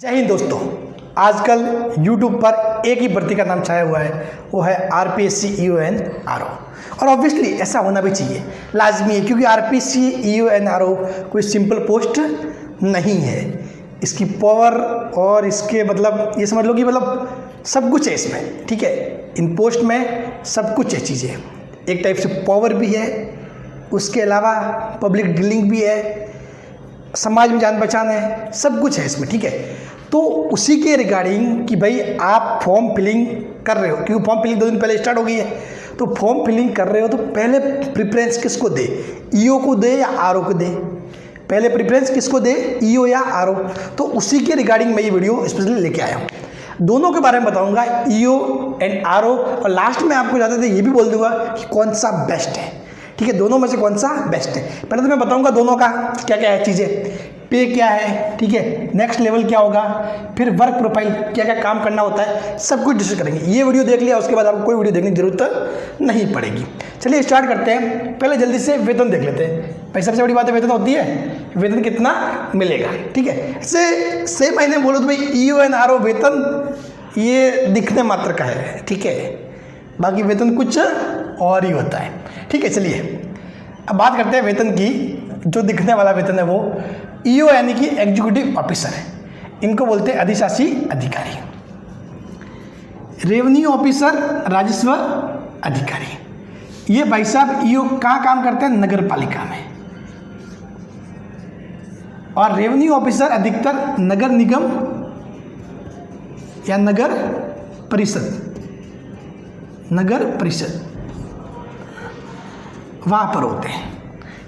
जय हिंद दोस्तों। आजकल YouTube पर एक ही भर्ती का नाम छाया हुआ है, वो है RPSC EON RO। और ऑब्वियसली ऐसा होना भी चाहिए, लाजमी है, क्योंकि RPSC EON RO कोई सिंपल पोस्ट नहीं है। इसकी पावर और इसके मतलब ये समझ लो कि मतलब सब कुछ है इसमें, ठीक है। इन पोस्ट में सब कुछ है चीज़ें, एक टाइप से पावर भी है, उसके अलावा पब्लिक डीलिंग भी है, समाज में जान पहचान है, सब कुछ है इसमें, ठीक है। तो उसी के रिगार्डिंग कि भाई आप फॉर्म फिलिंग कर रहे हो, क्योंकि फॉर्म फिलिंग 2 दिन पहले स्टार्ट हो गई है, तो फॉर्म फिलिंग कर रहे हो तो पहले प्रेफरेंस किसको दे, EO को दे या RO को दे? पहले प्रेफरेंस किसको दे, EO या RO? तो उसी के रिगार्डिंग मैं ये वीडियो स्पेशली लेके आया हूँ। दोनों के बारे में बताऊंगा, EO एंड RO, और लास्ट में आपको ज़्यादा ये भी बोल दूंगा कि कौन सा बेस्ट है, ठीक है। दोनों में से कौन सा बेस्ट है, पहले तो मैं बताऊंगा दोनों का क्या क्या है चीज़ें, पे क्या है, ठीक है, नेक्स्ट लेवल क्या होगा, फिर वर्क प्रोफाइल क्या क्या काम करना होता है, सब कुछ डिस्कस करेंगे। ये वीडियो देख लिया उसके बाद आपको कोई वीडियो देखने की जरूरत नहीं पड़ेगी। चलिए स्टार्ट करते हैं। पहले जल्दी से वेतन देख लेते हैं। भाई सबसे बड़ी बात है वेतन होती है, वेतन कितना मिलेगा, ठीक है। ऐसे सेम महीने बोलो तो भाई EO एंड RO वेतन ये दिखने मात्र का है, ठीक है, बाकी वेतन कुछ और ही होता है, ठीक है। चलिए अब बात करते हैं वेतन की। जो दिखने वाला वेतन है वो EO यानी कि एग्जीक्यूटिव ऑफिसर है, इनको बोलते हैं अधिशासी अधिकारी। रेवेन्यू ऑफिसर राजस्व अधिकारी, ये भाई साहब EO कहाँ काम करते हैं, नगर पालिका में। और रेवेन्यू ऑफिसर अधिकतर नगर निगम या नगर परिषद वहां पर होते हैं,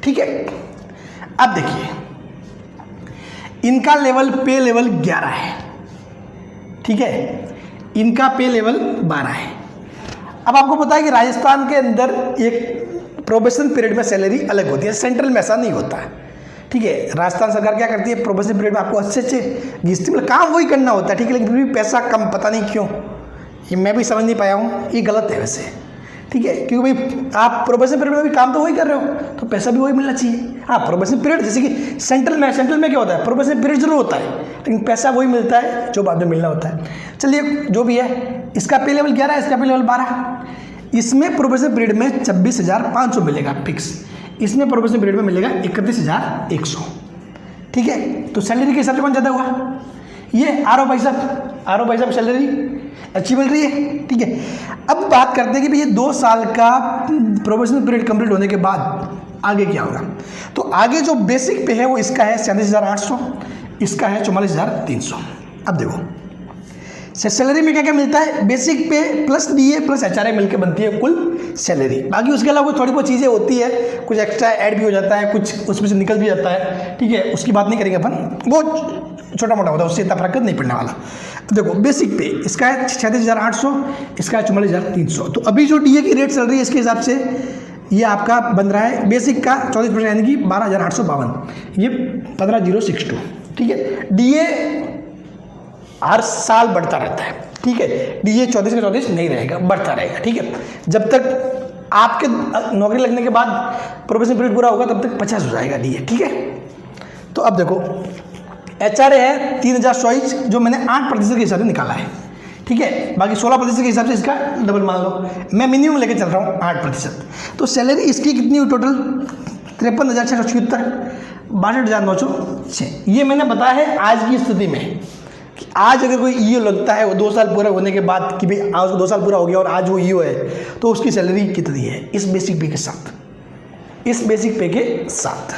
ठीक है। अब देखिए इनका लेवल पे लेवल 11 है, ठीक है, इनका पे लेवल 12 है। अब आपको पता है कि राजस्थान के अंदर एक प्रोबेशन पीरियड में सैलरी अलग होती है, सेंट्रल में ऐसा नहीं होता है, ठीक है। राजस्थान सरकार क्या करती है, प्रोबेशन पीरियड में आपको अच्छे घिसती, मतलब काम वही करना होता है, ठीक है, लेकिन फिर भी पैसा कम, पता नहीं क्यों, ये मैं भी समझ नहीं पाया हूँ, ये गलत है वैसे, ठीक है। क्योंकि भाई आप प्रोबेशन पीरियड में भी काम तो वही कर रहे हो, तो पैसा भी वही मिलना चाहिए। हाँ, प्रोबेशन पीरियड जैसे कि सेंट्रल में क्या होता है, प्रोबेशन पीरियड जरूर होता है, लेकिन पैसा वही मिलता है जो बाद में मिलना होता है। चलिए जो भी है, इसका पे लेवल 11 है, इसका पे लेवल 12। इसमें प्रोबेशन पीरियड में 26,500 मिलेगा फिक्स, इसमें प्रोबेशन पीरियड में मिलेगा 31,100, ठीक है। तो सैलरी के हिसाब से कौन ज़्यादा हुआ, ये RO भाई साहब सैलरी अच्छी मिल रही है, ठीक है। अब बात करते हैं कि भाई ये 2 साल का प्रोबेशनल पीरियड कंप्लीट होने के बाद आगे क्या होगा। तो आगे जो बेसिक पे है वो इसका है 37,800, इसका है 44,300। अब देखो सैलरी में क्या क्या मिलता है, बेसिक पे प्लस DA प्लस HRA मिलकर बनती है कुल सैलरी। बाकी उसके अलावा थोड़ी बहुत चीज़ें होती है, कुछ एक्स्ट्रा ऐड भी हो जाता है, कुछ उसमें से निकल भी जाता है, ठीक है, उसकी बात नहीं करेंगे अपन, वो छोटा मोटा होता है, उससे इतना फर्क नहीं पड़ने वाला। देखो बेसिक पे इसका है 36,800, इसका है 44,300। तो अभी जो DA की रेट चल रही है इसके हिसाब से ये आपका बन रहा है बेसिक का 34% यानी कि 12,852, ये 15,062, ठीक है। DA हर साल बढ़ता रहता है, ठीक है, DA 34 का 34 नहीं रहेगा, बढ़ता रहेगा, ठीक है। जब तक आपके नौकरी लगने के बाद प्रोबेशन पीरियड पूरा होगा तब तक 50 हो जाएगा DA, ठीक है। तो अब देखो HRA है 3,024, जो मैंने 8% के हिसाब से निकाला है, ठीक है। बाकी 16% के हिसाब से इसका डबल मान लो, मैं मिनिमम लेके चल रहा हूँ 8%। तो सैलरी इसकी कितनी हुई टोटल, 53,676, 62,906। ये मैंने बताया है आज की स्थिति में कि आज अगर कोई EO लगता है वो 2 साल पूरा होने के बाद कि भाई आज 2 साल पूरा हो गया और आज वो EO है, तो उसकी सैलरी कितनी है इस बेसिक पे के साथ,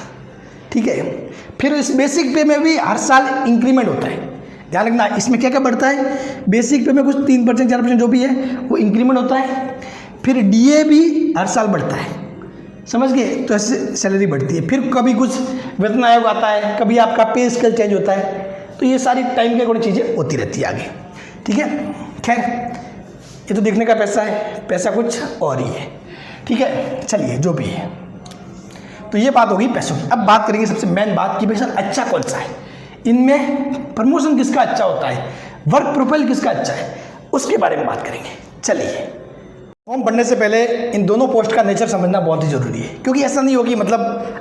ठीक है। फिर इस बेसिक पे में भी हर साल इंक्रीमेंट होता है, ध्यान रखना। इसमें क्या क्या बढ़ता है, बेसिक पे में कुछ 3% 4% जो भी है वो इंक्रीमेंट होता है। फिर DA भी हर साल बढ़ता है, समझ गए, तो ऐसे सैलरी बढ़ती है। फिर कभी कुछ वेतन आयोग आता है, कभी आपका पे स्केल चेंज होता है, तो ये सारी टाइम के अकॉर्डिंग चीज़ें होती रहती है आगे, ठीक है। खैर ये तो देखने का पैसा है, पैसा कुछ और ही है, ठीक है। चलिए जो भी है, तो ये बात होगी पैसों की। अब बात करेंगे सबसे मेन बात कि भाई सर अच्छा कौन सा है, इनमें प्रमोशन किसका अच्छा होता है, वर्क प्रोफाइल किसका अच्छा है, उसके बारे में बात करेंगे। चलिए फॉर्म भरने से पहले इन दोनों पोस्ट का नेचर समझना बहुत ही ज़रूरी है, क्योंकि ऐसा नहीं हो कि मतलब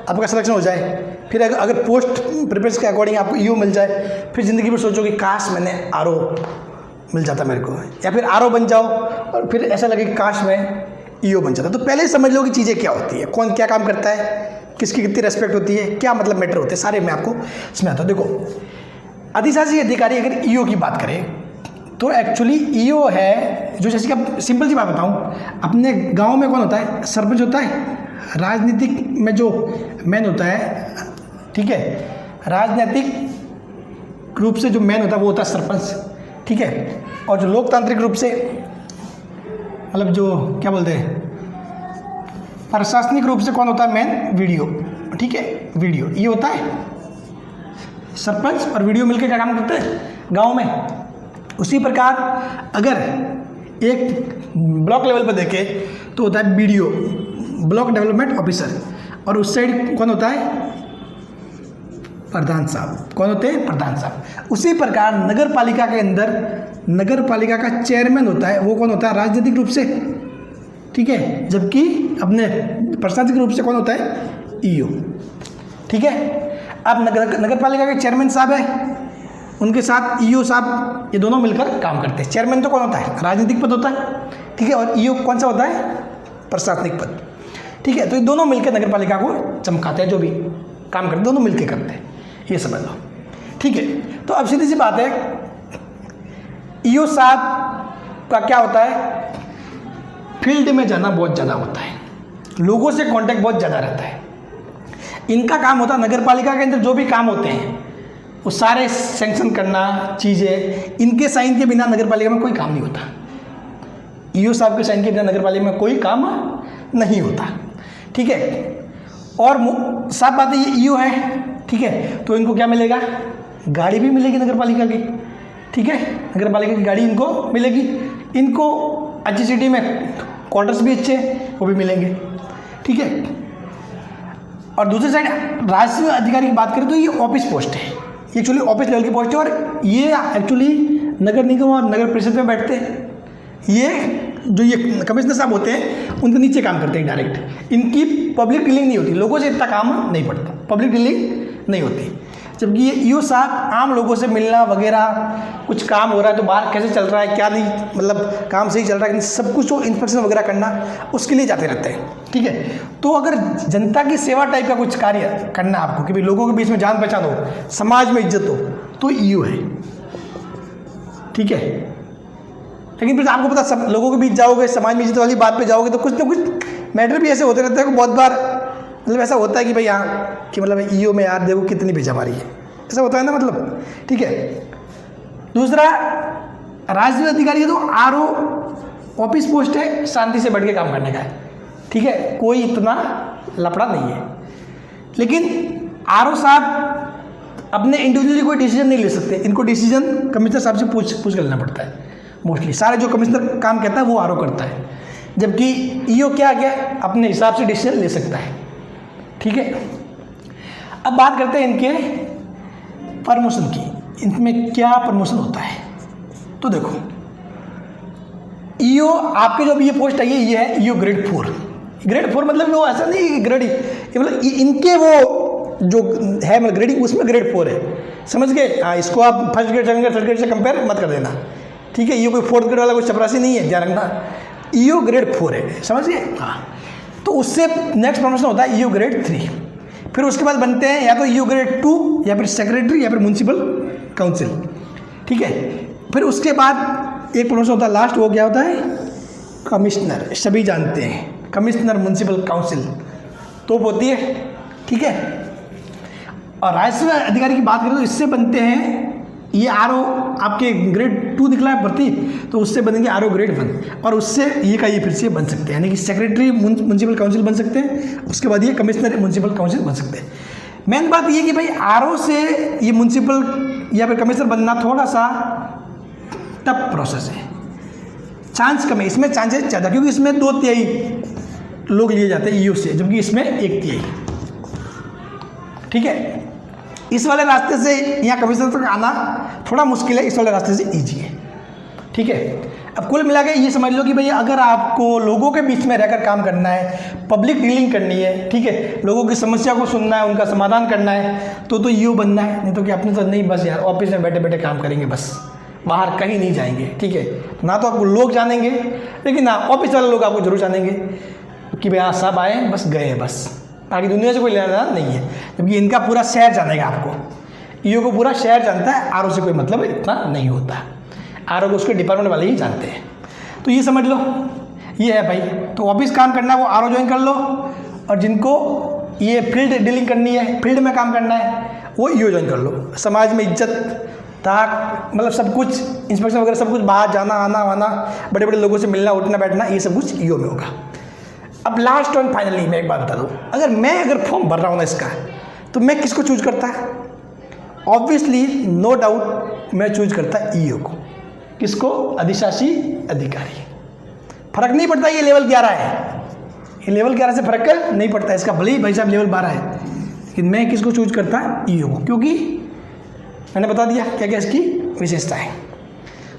आपका सिलेक्शन हो जाए, फिर अगर पोस्ट प्रेफरेंस के अकॉर्डिंग आपको ईओ मिल जाए, फिर ज़िंदगी में सोचो कि काश मैंने आरओ मिल जाता मेरे को, या फिर आरओ बन जाओ और फिर ऐसा लगे कि काश मैं ईओ बन जाता। तो पहले ही समझ लो कि चीज़ें क्या होती है, कौन क्या काम करता है, किसकी कितनी रेस्पेक्ट होती है, क्या मतलब मैटर होते हैं, सारे मैं आपको समझाता हूँ। देखो, अधिशासी अधिकारी अगर ईओ की बात करें तो एक्चुअली ईओ है जो, जैसे कि अब सिंपल सी बात बताऊं, अपने गांव में कौन होता है? सरपंच होता है। राजनीतिक में जो मैन होता है, ठीक है, राजनीतिक रूप से जो मैन होता है वो होता है सरपंच, ठीक है। और जो लोकतांत्रिक रूप से, मतलब जो क्या बोलते हैं, प्रशासनिक रूप से कौन होता है मैन? वीडियो, ठीक है, वीडियो ये होता है। सरपंच और वीडियो मिलकर क्या काम करते हैं गाँव में। उसी प्रकार अगर एक ब्लॉक लेवल पर देखें तो होता है बीडीओ, ब्लॉक डेवलपमेंट ऑफिसर, और उस साइड कौन होता है? प्रधान साहब। कौन होते हैं? प्रधान साहब। उसी प्रकार नगर पालिका के अंदर नगर पालिका का चेयरमैन होता है, वो कौन होता है? राजनीतिक रूप से, ठीक है, जबकि अपने प्रशासनिक रूप से कौन होता है? ईओ, ठीक है। अब नगर पालिका के चेयरमैन साहब है, उनके साथ ईओ साहब, ये दोनों मिलकर काम करते हैं। चेयरमैन तो कौन होता है? राजनीतिक पद होता है, ठीक है, और ईओ कौन सा होता है? प्रशासनिक पद, ठीक है। तो ये दोनों मिलकर नगर पालिका को चमकाते हैं, जो भी काम करते हैं दोनों मिलकर करते हैं, ये समझ लो, ठीक है। तो अब सीधी सी बात है, ईओ साहब का क्या होता है? फील्ड में जाना बहुत ज़्यादा होता है, लोगों से कांटेक्ट बहुत ज़्यादा रहता है। इनका काम होता है नगर पालिका के अंदर जो भी काम होते हैं वो सारे सैंक्शन करना, चीज़ें, इनके साइन के बिना नगर पालिका में कोई काम नहीं होता। ईओ साहब के साइन के बिना नगर पालिका में कोई काम नहीं होता, ठीक है। और साफ बात है, ये ईओ है, ठीक है, तो इनको क्या मिलेगा? गाड़ी भी मिलेगी नगर पालिका की, ठीक है, नगर पालिका की गाड़ी इनको मिलेगी। इनको अच्छी सिटी में क्वार्टर्स भी अच्छे वो भी मिलेंगे, ठीक है। और दूसरी साइड राजस्व अधिकारी की बात करें तो ये ऑफिस पोस्ट है, ये एक्चुअली ऑफिस लेवल की पोस्ट है, और ये एक्चुअली नगर निगम और नगर परिषद में बैठते हैं। ये जो ये कमिश्नर साहब होते हैं उनके नीचे काम करते हैं डायरेक्ट। इनकी पब्लिक डीलिंग नहीं होती, लोगों से इतना काम नहीं पड़ता, पब्लिक डीलिंग नहीं होती। जबकि ये ईओ साहब आम लोगों से मिलना वगैरह, कुछ काम हो रहा है तो बाहर कैसे चल रहा है, क्या नहीं, मतलब काम सही चल रहा है, सब कुछ वो इंस्पेक्शन वगैरह करना, उसके लिए जाते रहते हैं, ठीक है। तो अगर जनता की सेवा टाइप का कुछ कार्य करना आपको, कि भाई लोगों के बीच में जान पहचान हो, समाज में इज्जत हो, तो ईओ है, ठीक है। लेकिन फिर आपको पता, सब लोगों के बीच जाओगे, समाज में इज्जत वाली बात पे जाओगे, तो कुछ ना कुछ मैटर भी ऐसे होते रहते हैं कि बहुत बार मतलब ऐसा होता है कि भाई यहाँ कि मतलब ईओ में यार देखो कितनी बेजबारी है, ऐसा होता है ना, मतलब, ठीक है। दूसरा राजस्व अधिकारी है तो आरओ ऑफिस पोस्ट है, शांति से बैठ के काम करने का है, ठीक है, कोई इतना लफड़ा नहीं है। लेकिन आरओ साहब अपने इंडिविजुअली कोई डिसीजन नहीं ले सकते, इनको डिसीजन कमिश्नर साहब से पूछ कर लेना पड़ता है। मोस्टली सारे जो कमिश्नर काम कहता है वो आरओ करता है, जबकि ईओ क्या क्या अपने हिसाब से डिसीजन ले सकता है, ठीक है। अब बात करते हैं इनके प्रमोशन की, इनमें क्या प्रमोशन होता है। तो देखो, ईओ आपके जो भी ये पोस्ट है, ये है ईओ ग्रेड 4। ग्रेड 4 मतलब वो ऐसा नहीं ग्रेड, मतलब इनके वो जो है मतलब ग्रेडिंग, उसमें ग्रेड 4 है, समझ गए। हाँ, इसको आप first grade, second grade, third grade से कंपेयर मत कर देना, ठीक है। ईओ कोई फोर्थ ग्रेड वाला कोई चपरासी नहीं है, ध्यान रखना। ईओ ग्रेड 4 है, समझ गए। हाँ, तो उससे नेक्स्ट प्रमोशन होता है ईओ ग्रेड 3। फिर उसके बाद बनते हैं या तो ईओ ग्रेड 2, या फिर सेक्रेटरी, या फिर म्युनिसिपल काउंसिल, ठीक है। फिर उसके बाद एक प्रमोशन होता है लास्ट, वो क्या होता है? कमिश्नर। सभी जानते हैं कमिश्नर म्युनिसिपल काउंसिल तो होती है, ठीक है। और राजस्व अधिकारी की बात करें तो इससे बनते हैं, ये आरओ आपके ग्रेड 2 दिखला है भर्ती, तो उससे बनेंगे आरओ ग्रेड 1, और उससे ये का ये फिर से बन सकते हैं, यानी कि सेक्रेटरी म्युनिसिपल काउंसिल बन सकते हैं। उसके बाद ये कमिश्नर म्युनिसिपल काउंसिल बन सकते हैं। मेन बात ये कि भाई आरओ से ये म्युनिसिपल या फिर कमिश्नर बनना थोड़ा सा टफ प्रोसेस है, चांस कम है, इसमें चांसेस ज़्यादा, क्योंकि इसमें 2/3 लोग लिए जाते हैं ईओ से, जबकि इसमें 1/3, ठीक है। इस वाले रास्ते से यहाँ कमिश्नर तक आना थोड़ा मुश्किल है, इस वाले रास्ते से ईजी है, ठीक है। अब कुल मिला के ये समझ लो कि भैया अगर आपको लोगों के बीच में रहकर काम करना है, पब्लिक डीलिंग करनी है, ठीक है, लोगों की समस्या को सुनना है, उनका समाधान करना है, तो ईओ बनना है। नहीं तो कि अपने तो नहीं, बस यार ऑफिस में बैठे बैठे काम करेंगे, बस बाहर कहीं नहीं जाएंगे, ठीक है। ना तो आपको लोग जानेंगे, लेकिन ना ऑफिस वाले लोग आपको जरूर जानेंगे कि भाई हाँ सब आए बस गए, बस बाकी दुनिया से कोई लेना देना नहीं है। जबकि इनका पूरा शहर जानेगा आपको, ईओ को पूरा शहर जानता है, आरओ से कोई मतलब इतना नहीं होता। आरओ को उसके डिपार्टमेंट वाले ही जानते हैं। तो ये समझ लो, ये है भाई। तो ऑफिस काम करना है वो आरओ ज्वाइन कर लो, और जिनको ये फील्ड डीलिंग करनी है, फील्ड में काम करना है, वो ईओ ज्वाइन कर लो। समाज में इज्जत ताक मतलब सब कुछ, इंस्पेक्शन वगैरह सब कुछ, बाहर जाना आना वाना, बड़े बड़े लोगों से मिलना उठना बैठना, ये सब कुछ ईओ में होगा। अब लास्ट एंड फाइनली मैं एक बात बता दूँ, अगर फॉर्म भर रहा हूँ ना इसका, तो मैं किसको चूज करता है? ऑब्वियसली नो डाउट मैं चूज करता ईओ को। किसको? अधिशासी अधिकारी। फर्क नहीं पड़ता ये लेवल 11 है, ये लेवल 11 से फर्क नहीं पड़ता इसका, भले ही भाई साहब लेवल 12 है, लेकिन मैं किसको चूज करता? ईओ को, क्योंकि मैंने बता दिया क्या क्या इसकी विशेषता है।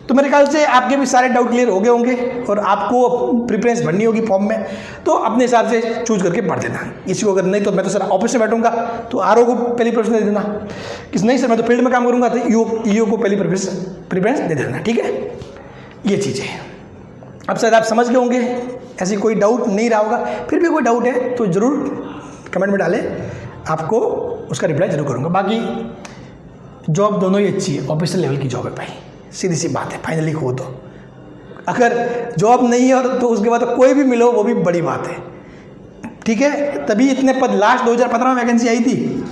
तो मेरे ख्याल से आपके भी सारे डाउट क्लियर हो गए होंगे, और आपको प्रिफरेंस भरनी होगी फॉर्म में, तो अपने हिसाब से चूज करके भर देना। किसी को अगर नहीं तो मैं तो सर ऑफिस में बैठूंगा तो आरओ को पहली प्रेफरेंस दे देना, किस नहीं सर मैं तो फील्ड में काम करूंगा तो ईओ को पहली प्रेफरेंस दे देना, ठीक है। ये चीज़ें अब शायद आप समझ गए होंगे, ऐसी कोई डाउट नहीं रहा होगा। फिर भी कोई डाउट है तो ज़रूर कमेंट में डालें, आपको उसका रिप्लाई जरूर करूँगा। बाकी जॉब दोनों ही अच्छी है, ऑफिसर लेवल की जॉब है भाई, सीधी सी बात है। फाइनली हो तो अगर जॉब नहीं है और तो उसके बाद तो कोई भी मिलो वो भी बड़ी बात है, ठीक है। तभी इतने पद लास्ट 2015 में वैकेंसी आई थी।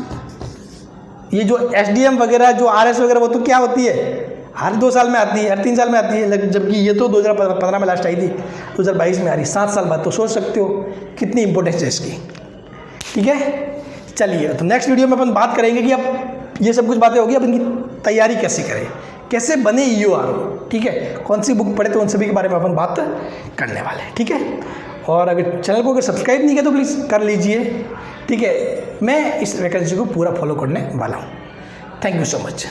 ये जो एसडीएम वगैरह जो आरएस वगैरह वो तो क्या होती है, हर 2 साल में आती है, हर 3 साल में आती है, जबकि ये तो 2015 में लास्ट आई थी, 2022 में आ रही, 7 साल बाद। तो सोच सकते हो कितनी इंपॉर्टेंस है इसकी, ठीक है। चलिए तो नेक्स्ट वीडियो में अपन बात करेंगे कि अब ये सब कुछ बातें होगी, अब इनकी तैयारी कैसे करें, कैसे बने ईओ आरओ, ठीक है। कौन सी बुक पढ़े, तो उन सभी के बारे में अपन बात करने वाले हैं, ठीक है। और अगर चैनल को अगर सब्सक्राइब नहीं किया तो प्लीज़ कर लीजिए, ठीक है। मैं इस वैकेंसी को पूरा फॉलो करने वाला हूँ। Thank you so much.